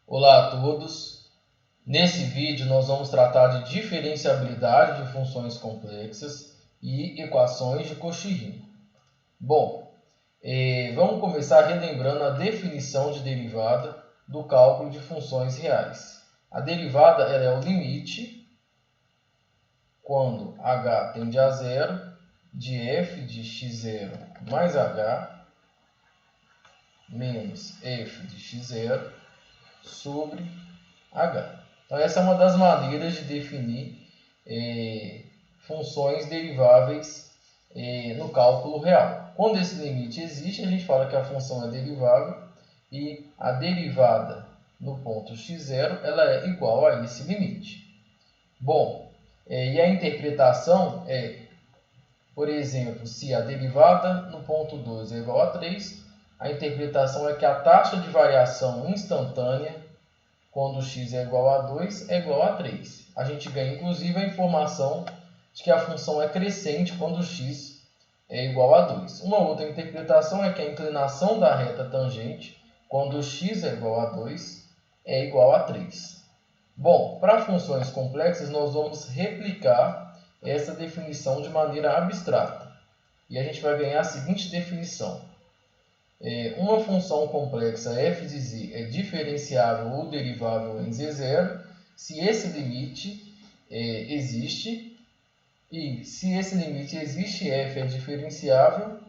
Olá a todos! Nesse vídeo nós vamos tratar de diferenciabilidade de funções complexas e equações de Cauchy-Riemann. Bom, vamos começar relembrando a definição de derivada do cálculo de funções reais. A derivada ela é o limite, quando h tende a zero, de f de x0 mais h menos f de x0 sobre h. Então, essa é uma das maneiras de definir funções deriváveis no cálculo real. Quando esse limite existe, a gente fala que a função é derivável e a derivada no ponto x0 ela é igual a esse limite. Bom, e a interpretação é, por exemplo, se a derivada no ponto 2 é igual a 3, a interpretação é que a taxa de variação instantânea quando x é igual a 2 é igual a 3. A gente ganha inclusive a informação de que a função é crescente quando x é igual a 2. Uma outra interpretação é que a inclinação da reta tangente quando x é igual a 2 é igual a 3. Bom, para funções complexas nós vamos replicar essa definição de maneira abstrata. E a gente vai ganhar a seguinte definição. Uma função complexa f de z é diferenciável ou derivável em z0 se esse limite existe, e se esse limite existe, f é diferenciável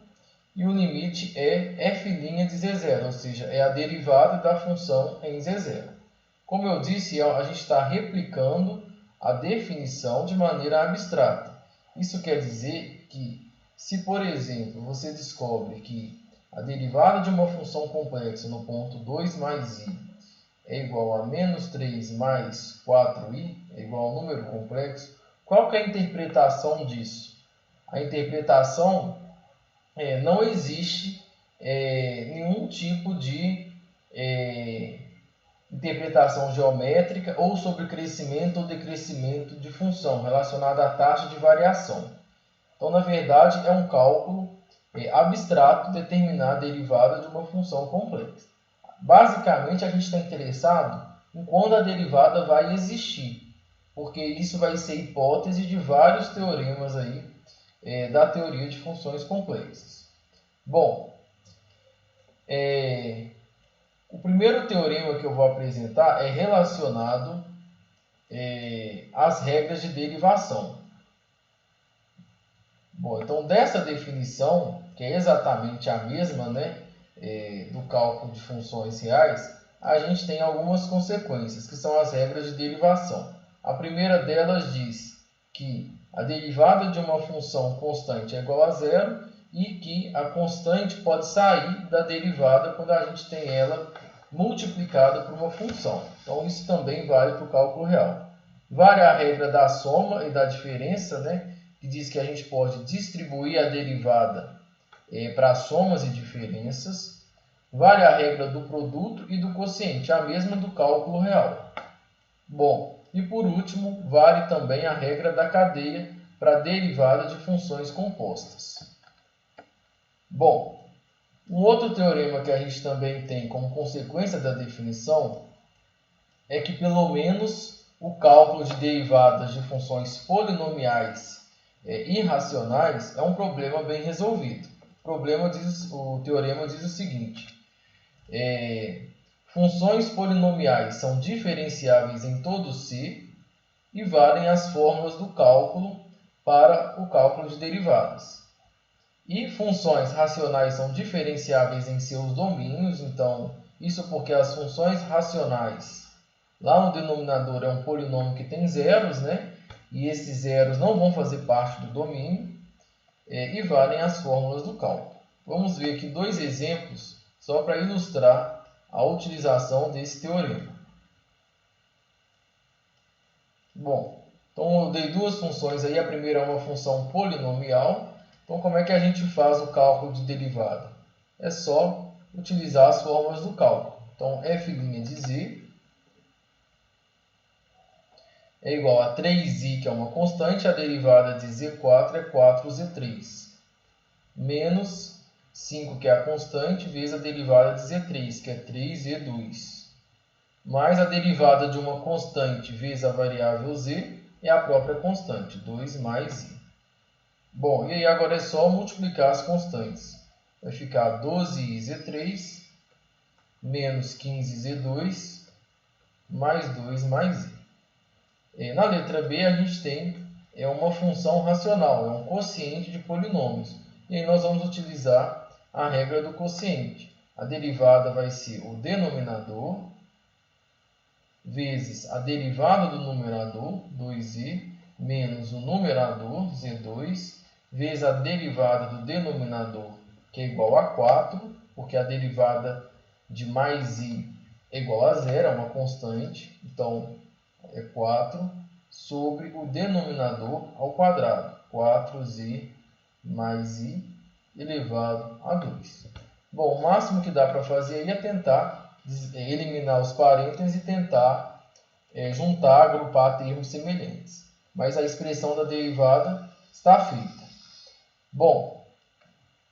e o limite é f' de z0, ou seja, é a derivada da função em z0. Como eu disse, a gente está replicando a definição de maneira abstrata. Isso quer dizer que, se por exemplo você descobre que a derivada de uma função complexa no ponto 2 mais i é igual a menos 3 mais 4i, é igual a um número complexo, qual que é a interpretação disso? A interpretação não existe nenhum tipo de interpretação geométrica ou sobre crescimento ou decrescimento de função relacionada à taxa de variação. Então, na verdade, é um cálculo abstrato determinar a derivada de uma função complexa. Basicamente, a gente está interessado em quando a derivada vai existir, porque isso vai ser hipótese de vários teoremas aí, da teoria de funções complexas. Bom, o primeiro teorema que eu vou apresentar é relacionado às regras de derivação. Bom, então dessa definição, que é exatamente a mesma, do cálculo de funções reais, a gente tem algumas consequências, que são as regras de derivação. A primeira delas diz que a derivada de uma função constante é igual a zero e que a constante pode sair da derivada quando a gente tem ela multiplicada por uma função. Então, isso também vale para o cálculo real. Vale a regra da soma e da diferença, que diz que a gente pode distribuir a derivada para somas e diferenças. Vale a regra do produto e do quociente, a mesma do cálculo real. Bom, e por último, vale também a regra da cadeia para a derivada de funções compostas. Bom, um outro teorema que a gente também tem como consequência da definição é que pelo menos o cálculo de derivadas de funções polinomiais irracionais é um problema bem resolvido. O teorema diz o seguinte: funções polinomiais são diferenciáveis em todo C e valem as fórmulas do cálculo para o cálculo de derivadas. E funções racionais são diferenciáveis em seus domínios, então isso porque as funções racionais lá no denominador é um polinômio que tem zeros, e esses zeros não vão fazer parte do domínio, e valem as fórmulas do cálculo. Vamos ver aqui dois exemplos só para ilustrar a utilização desse teorema. Bom, então eu dei duas funções aí, a primeira é uma função polinomial. Então, como é que a gente faz o cálculo de derivada? É só utilizar as fórmulas do cálculo. Então, f' de z é igual a 3i, que é uma constante, a derivada de z4 é 4z3, menos 5, que é a constante, vezes a derivada de z3, que é 3z2. mais a derivada de uma constante vezes a variável z é a própria constante, 2 mais i. Bom, e aí agora é só multiplicar as constantes. Vai ficar 12iz3 menos 15z2 mais 2 mais i. Na letra B a gente tem uma função racional, é um quociente de polinômios. E aí nós vamos utilizar a regra do quociente. A derivada vai ser o denominador vezes a derivada do numerador, 2i, menos o numerador, z2, vezes a derivada do denominador, que é igual a 4, porque a derivada de mais i é igual a zero, é uma constante, então é 4, sobre o denominador ao quadrado, 4z mais i elevado a 2. Bom, o máximo que dá para fazer aí é tentar eliminar os parênteses e tentar juntar, agrupar termos semelhantes. Mas a expressão da derivada está feita. Bom,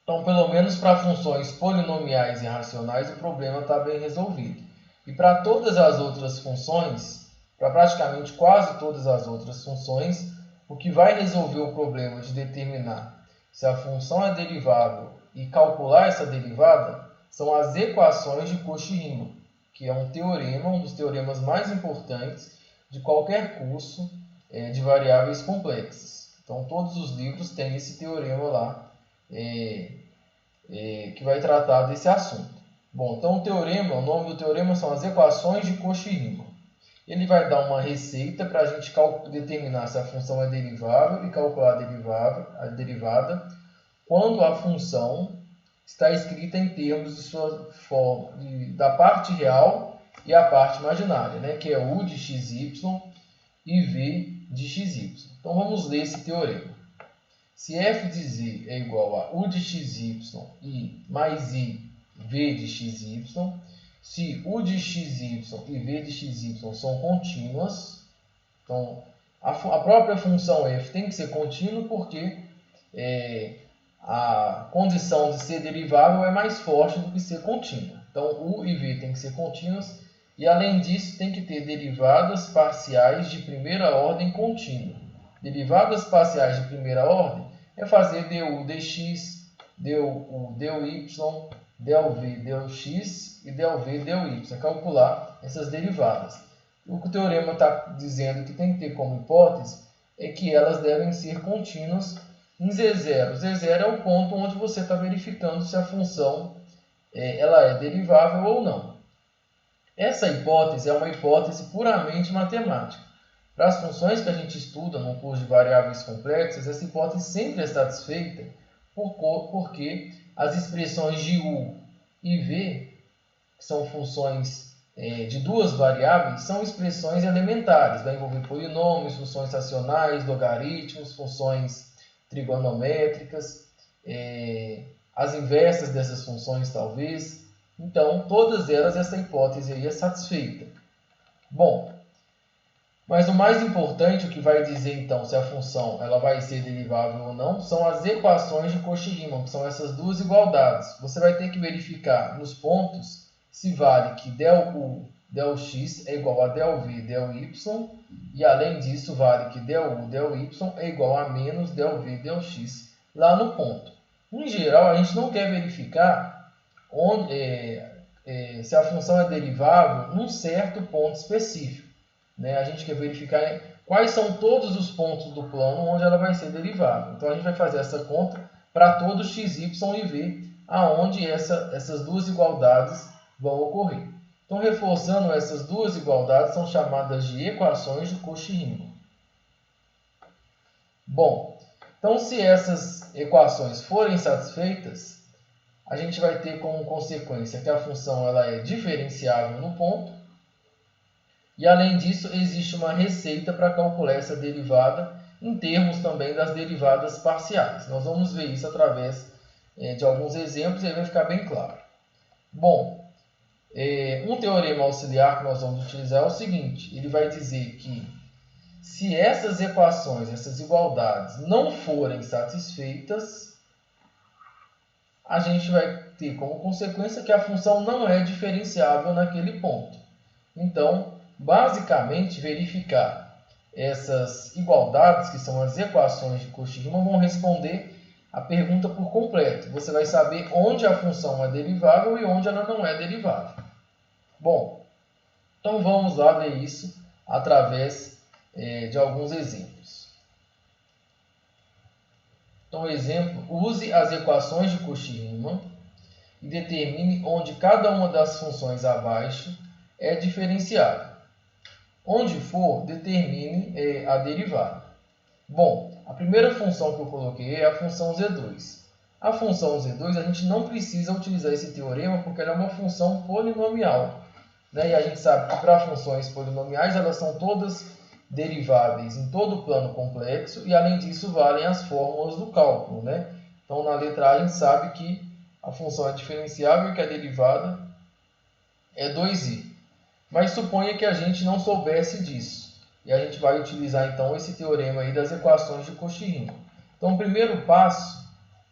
então pelo menos para funções polinomiais e racionais o problema está bem resolvido. E para todas as outras funções, para praticamente quase todas as outras funções, o que vai resolver o problema de determinar se a função é derivável e calcular essa derivada são as equações de Cauchy-Riemann, que é um teorema, um dos teoremas mais importantes de qualquer curso de variáveis complexas. Então, todos os livros têm esse teorema lá, que vai tratar desse assunto. Bom, então o nome do teorema são as equações de Cauchy-Riemann. Ele vai dar uma receita para a gente determinar se a função é derivável e calcular a derivada quando a função está escrita em termos de sua forma, da parte real e a parte imaginária, né? Que é u de xy e v de xy. Então vamos ler esse teorema. Se f de z é igual a u de xy e mais i v de xy, se u de xy e v de xy são contínuas, então a própria função f tem que ser contínua porque a condição de ser derivável é mais forte do que ser contínua. Então, u e v tem que ser contínuas e, além disso, tem que ter derivadas parciais de primeira ordem contínua. Derivadas parciais de primeira ordem é fazer du dx, du dy, del v del x e del v del y. É calcular essas derivadas. O que o teorema está dizendo que tem que ter como hipótese é que elas devem ser contínuas em Z0. Z0 é o ponto onde você está verificando se a função ela é derivável ou não. Essa hipótese é uma hipótese puramente matemática. Para as funções que a gente estuda no curso de variáveis complexas, essa hipótese sempre é satisfeita porque as expressões de u e v, que são funções de duas variáveis, são expressões elementares. Vai envolver polinômios, funções racionais, logaritmos, funções trigonométricas, as inversas dessas funções talvez. Então, todas elas, essa hipótese aí é satisfeita. Bom, mas o mais importante, o que vai dizer então se a função ela vai ser derivável ou não, são as equações de Cauchy-Riemann, que são essas duas igualdades. Você vai ter que verificar nos pontos se vale que del u, del x é igual a del v, del y, e além disso vale que del u, del y é igual a menos del v, del x lá no ponto. Em geral, a gente não quer verificar se a função é derivável num certo ponto específico, né? A gente quer verificar quais são todos os pontos do plano onde ela vai ser derivável. Então, a gente vai fazer essa conta para todos x, y e v, aonde essas duas igualdades vão ocorrer. Então, reforçando, essas duas igualdades são chamadas de equações de Cauchy-Riemann. Bom, então se essas equações forem satisfeitas, a gente vai ter como consequência que a função ela é diferenciável no ponto, e além disso existe uma receita para calcular essa derivada em termos também das derivadas parciais. Nós vamos ver isso através de alguns exemplos e aí vai ficar bem claro. Bom, um teorema auxiliar que nós vamos utilizar é o seguinte: ele vai dizer que se essas equações, essas igualdades não forem satisfeitas, a gente vai ter como consequência que a função não é diferenciável naquele ponto. Então, basicamente, verificar essas igualdades, que são as equações de Cauchy-Riemann, vão responder a pergunta por completo. Você vai saber onde a função é derivável e onde ela não é derivável. Bom, então vamos lá ver isso através de alguns exemplos. Então, exemplo, use as equações de Cauchy-Riemann e determine onde cada uma das funções abaixo é diferenciável. Onde for, determine a derivada. Bom, a primeira função que eu coloquei é a função Z2. A função Z2, a gente não precisa utilizar esse teorema porque ela é uma função polinomial. Né? E a gente sabe que para funções polinomiais, elas são todas deriváveis em todo o plano complexo e, além disso, valem as fórmulas do cálculo. Né? Então, na letra A, a gente sabe que a função é diferenciável e que a derivada é 2i. Mas suponha que a gente não soubesse disso. E a gente vai utilizar, então, esse teorema aí das equações de Cauchy-Riemann. Então, o primeiro passo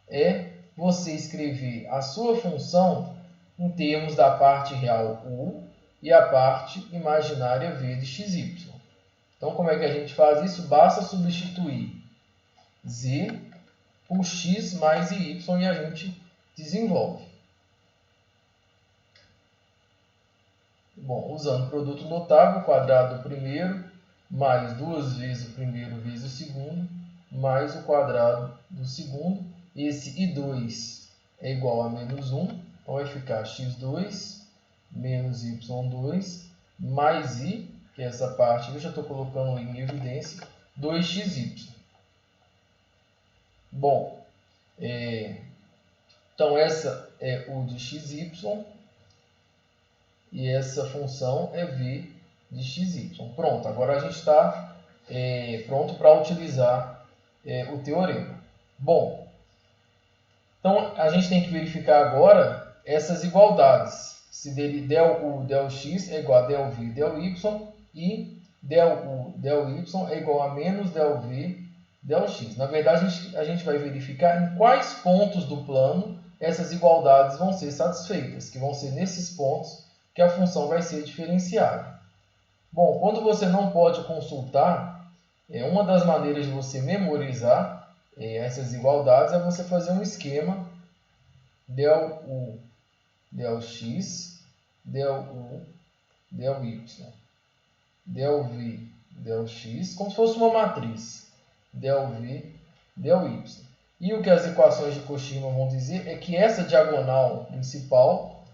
é você escrever a sua função em termos da parte real u e a parte imaginária v de xy. Então, como é que a gente faz isso? Basta substituir z por x mais y e a gente desenvolve. Bom, usando o produto notável, o quadrado do primeiro, mais 2 vezes o primeiro vezes o segundo, mais o quadrado do segundo. Esse i2 é igual a menos 1, então vai ficar x2 menos y2 mais i, que é essa parte, eu já estou colocando em evidência, 2xy. Bom, então essa é o de xy e essa função é v de xy. Pronto, agora a gente está pronto para utilizar o teorema. Bom, então a gente tem que verificar agora essas igualdades. Se del u, del x é igual a del v, del y e del u, del y é igual a menos del v, del x. Na verdade, a gente vai verificar em quais pontos do plano essas igualdades vão ser satisfeitas, que vão ser nesses pontos que a função vai ser diferenciável. Bom, quando você não pode consultar, uma das maneiras de você memorizar essas igualdades é você fazer um esquema del u, del x, del u, del y, del v, del x, como se fosse uma matriz, del v, del y. E o que as equações de Cauchy-Riemann vão dizer é que essa diagonal principal,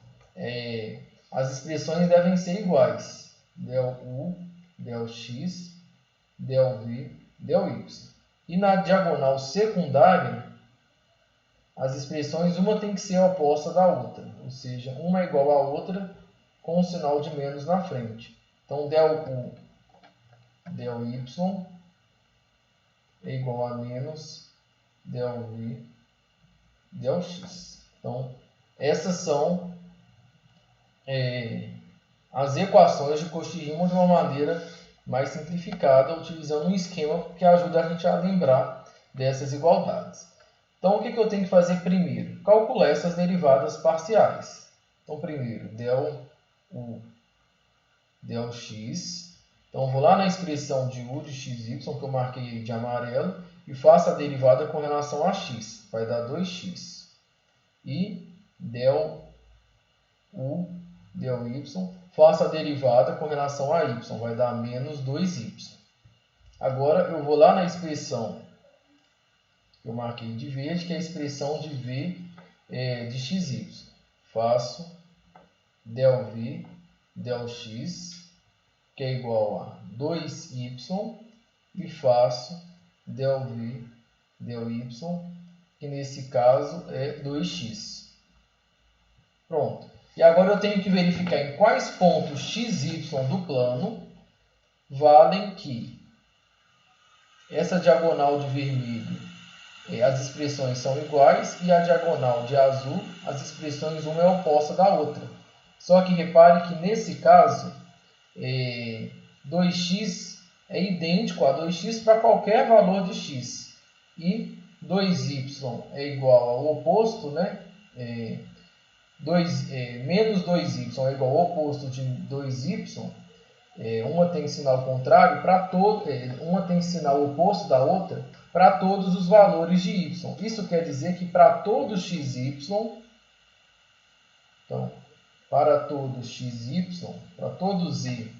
as expressões devem ser iguais, del u, del x, del v, del y. E na diagonal secundária, as expressões, uma tem que ser oposta da outra, ou seja, uma é igual à outra com o sinal de menos na frente. Então, del u, del y é igual a menos del v, del x. Então, essas são as equações de Cauchy-Riemann de uma maneira mais simplificada, utilizando um esquema que ajuda a gente a lembrar dessas igualdades. Então, o que eu tenho que fazer primeiro? Calcular essas derivadas parciais. Então, primeiro, del u, del x. Então, vou lá na expressão de u de xy, que eu marquei de amarelo, e faço a derivada com relação a x. Vai dar 2x. E del u, del y, faço a derivada com relação a y. Vai dar menos 2y. Agora, eu vou lá na expressão que eu marquei de verde, que é a expressão de v de xy. Faço del v, del x, que é igual a 2y, e faço del v, del y, que nesse caso é 2x. Pronto. E agora eu tenho que verificar em quais pontos xy do plano valem que essa diagonal de vermelho, as expressões são iguais, e a diagonal de azul, as expressões uma é oposta da outra. Só que repare que nesse caso, 2x é idêntico a 2x para qualquer valor de x. E 2y é igual ao oposto, né? menos 2y é igual ao oposto de 2y, uma tem sinal contrário para uma tem sinal oposto da outra para todos os valores de y. Isso quer dizer que para todo xy, então, para todo xy, para todo z,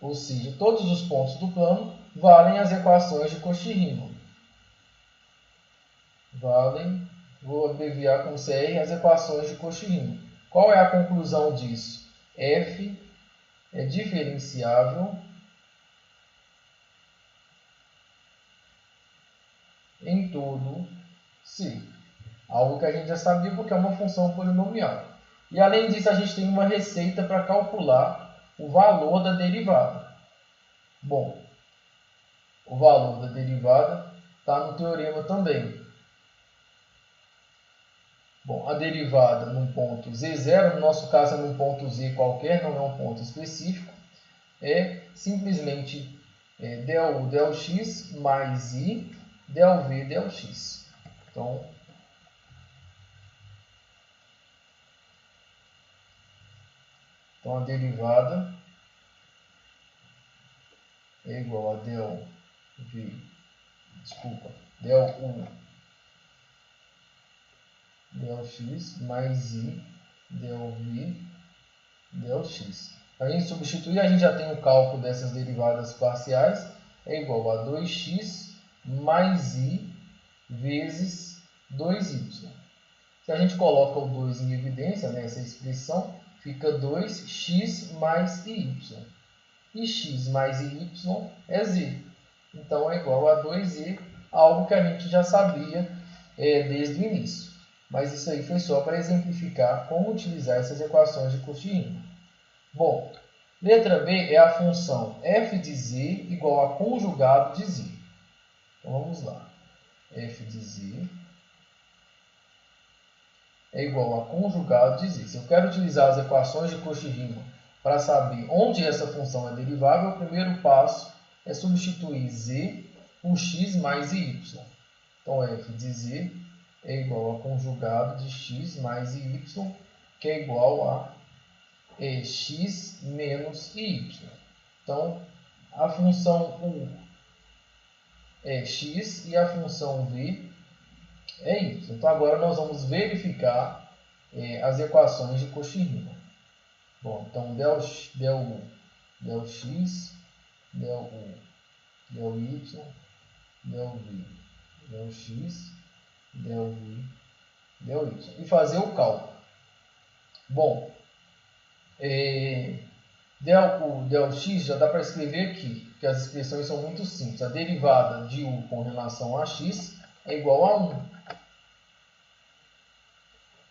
ou seja, todos os pontos do plano, valem as equações de Cauchy-Riemann. Vou abreviar com CR, as equações de Cauchy-Riemann. Qual é a conclusão disso? F é diferenciável em todo C. Algo que a gente já sabia porque é uma função polinomial. E além disso, a gente tem uma receita para calcular o valor da derivada. Bom, o valor da derivada está no teorema também. Bom, a derivada num ponto z0, no nosso caso é num ponto z qualquer, não é um ponto específico, é simplesmente del x mais i del v del x. Então, a derivada é igual a del u del x mais i del v del x. Para a gente substituir, a gente já tem o cálculo dessas derivadas parciais, é igual a 2x mais i vezes 2y. Se a gente coloca o 2 em evidência, nessa expressão, fica 2x mais y. E x mais y é z. Então, é igual a 2z, algo que a gente já sabia desde o início. Mas isso aí foi só para exemplificar como utilizar essas equações de Cauchy-Riemann. Bom, letra B é a função f de z igual a conjugado de z. Então, vamos lá. F de z é igual a conjugado de z. Se eu quero utilizar as equações de Cauchy-Riemann para saber onde essa função é derivável, o primeiro passo é substituir z por x mais y. Então, f de z é igual a conjugado de x mais y, que é igual a x menos y. Então, a função u é x e a função v é y. Então, agora nós vamos verificar as equações de Cauchy-Riemann. Bom, então, del x, del u, del y, del v, del x, del v, del y. E fazer o cálculo. Bom, del x já dá para escrever aqui, porque as expressões são muito simples. A derivada de u com relação a x é igual a 1.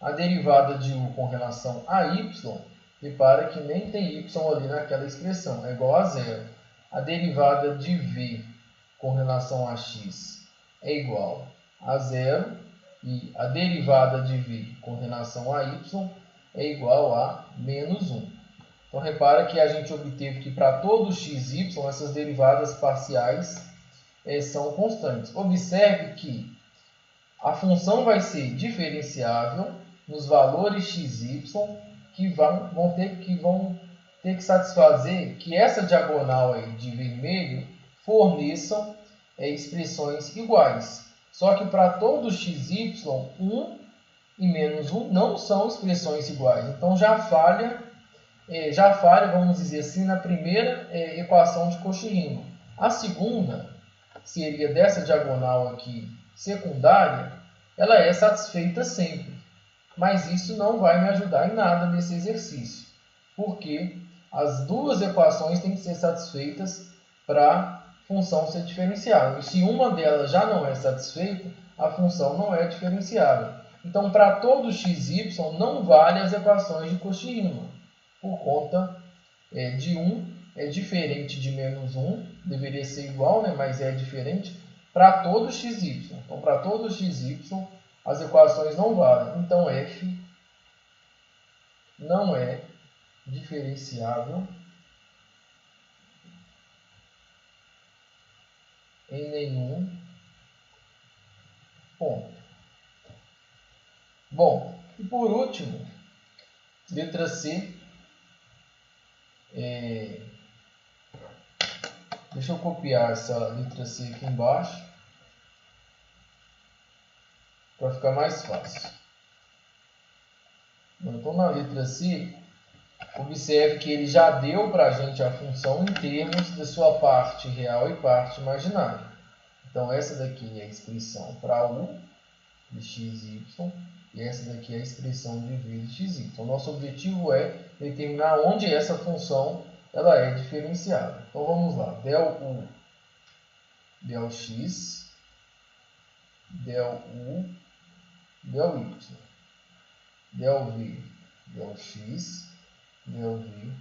A derivada de u com relação a y, repara que nem tem y ali naquela expressão, é igual a 0. A derivada de v com relação a x é igual a 0. E a derivada de v com relação a y é igual a menos 1. Então, repara que a gente obteve que para todo x, y, essas derivadas parciais são constantes. Observe que a função vai ser diferenciável nos valores x, y, que vão ter que satisfazer que essa diagonal aí de vermelho forneçam expressões iguais. Só que para todo x, y, 1 e menos 1 não são expressões iguais. Então, já falha, vamos dizer assim, na primeira equação de Cauchy-Riemann. A segunda seria dessa diagonal aqui secundária, ela é satisfeita sempre. Mas isso não vai me ajudar em nada nesse exercício, porque as duas equações têm que ser satisfeitas para a função ser diferenciável. E se uma delas já não é satisfeita, a função não é diferenciável. Então, para todo x, y, não vale as equações de Cauchy-Riemann, por conta de 1 é diferente de menos 1, deveria ser igual, né? Mas é diferente para todo x, y. Então, para todo x, y, as equações não valem. Então, f não é diferenciável em nenhum ponto. Bom, e por último, letra C. Deixa eu copiar essa letra C aqui embaixo, para ficar mais fácil. Então, na letra C, observe que ele já deu para a gente a função em termos de sua parte real e parte imaginária. Então, essa daqui é a expressão para U de x, y, e essa daqui é a expressão de v de x, y. Então, nosso objetivo é determinar onde essa função ela é diferenciada. Então, vamos lá. Del U, del x, del U, del y, del v, del x, del v,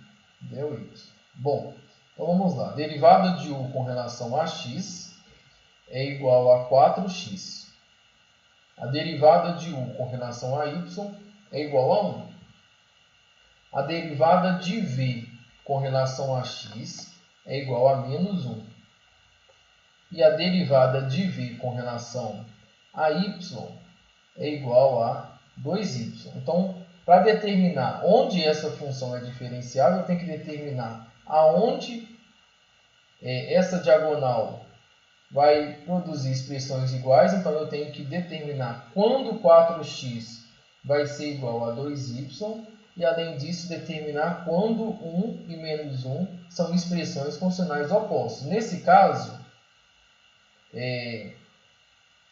del y. Bom, então vamos lá. Derivada de U com relação a x é igual a 4x. A derivada de U com relação a y é igual a 1. A derivada de v com relação a x é igual a menos 1. E a derivada de v com relação a y é igual a 2y. Então, para determinar onde essa função é diferenciável, eu tenho que determinar aonde essa diagonal vai produzir expressões iguais. Então, eu tenho que determinar quando 4x vai ser igual a 2y. E, além disso, determinar quando 1 e menos 1 são expressões com sinais opostos. Nesse caso,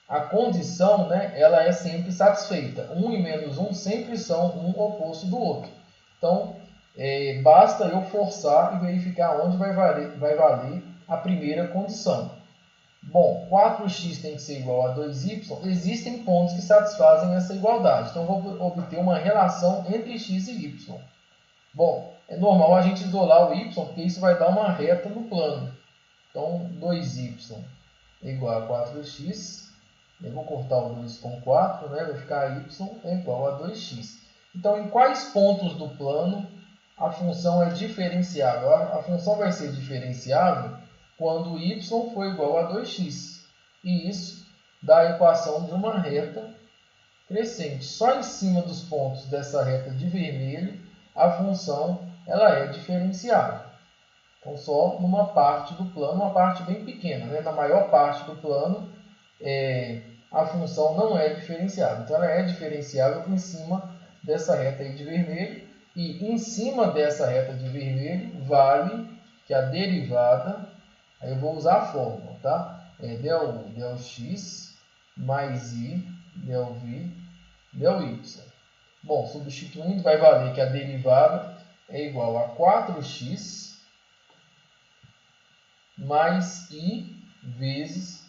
a condição, ela é sempre satisfeita. 1 e menos 1 sempre são um oposto do outro. Então, basta eu forçar e verificar onde vai valer a primeira condição. Bom, 4x tem que ser igual a 2y. Existem pontos que satisfazem essa igualdade. Então, eu vou obter uma relação entre x e y. Bom, é normal a gente isolar o y, porque isso vai dar uma reta no plano. Então, 2y é igual a 4x. Eu vou cortar o 2 com 4, vai ficar y é igual a 2x. Então, em quais pontos do plano a função é diferenciável? A função vai ser diferenciável quando y for igual a 2x. E isso dá a equação de uma reta crescente. Só em cima dos pontos dessa reta de vermelho, a função ela é diferenciável. Então, só numa parte do plano, uma parte bem pequena. Na maior parte do plano, a função não é diferenciável. Então, ela é diferenciável em cima dessa reta aí de vermelho. E em cima dessa reta de vermelho, vale que a derivada... Aí eu vou usar a fórmula, tá? Del U, del x, mais i, del v, del y. Bom, substituindo, vai valer que a derivada é igual a 4x mais i vezes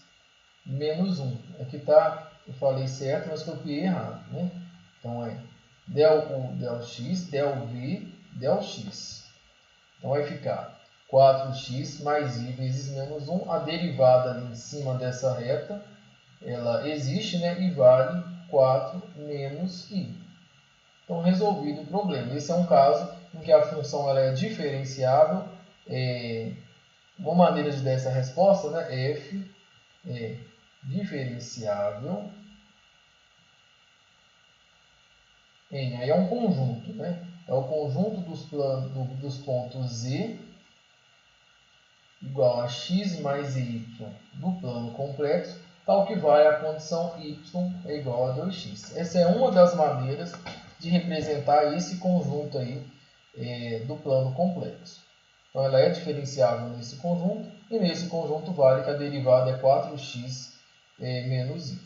menos 1. Aqui tá, eu falei certo, mas copiei errado, Então, del U, del x, del v, del x. Então, vai ficar 4x mais i vezes menos 1. A derivada ali em cima dessa reta, ela existe, e vale 4 menos i. Então, resolvido o problema. Esse é um caso em que a função ela é diferenciável. Uma maneira de dar essa resposta, f é diferenciável em... Aí é um conjunto, É o conjunto dos pontos z igual a x mais y do plano complexo, tal que vai a condição y é igual a 2x. Essa é uma das maneiras de representar esse conjunto aí do plano complexo. Então, ela é diferenciável nesse conjunto, e nesse conjunto vale que a derivada é 4x menos i.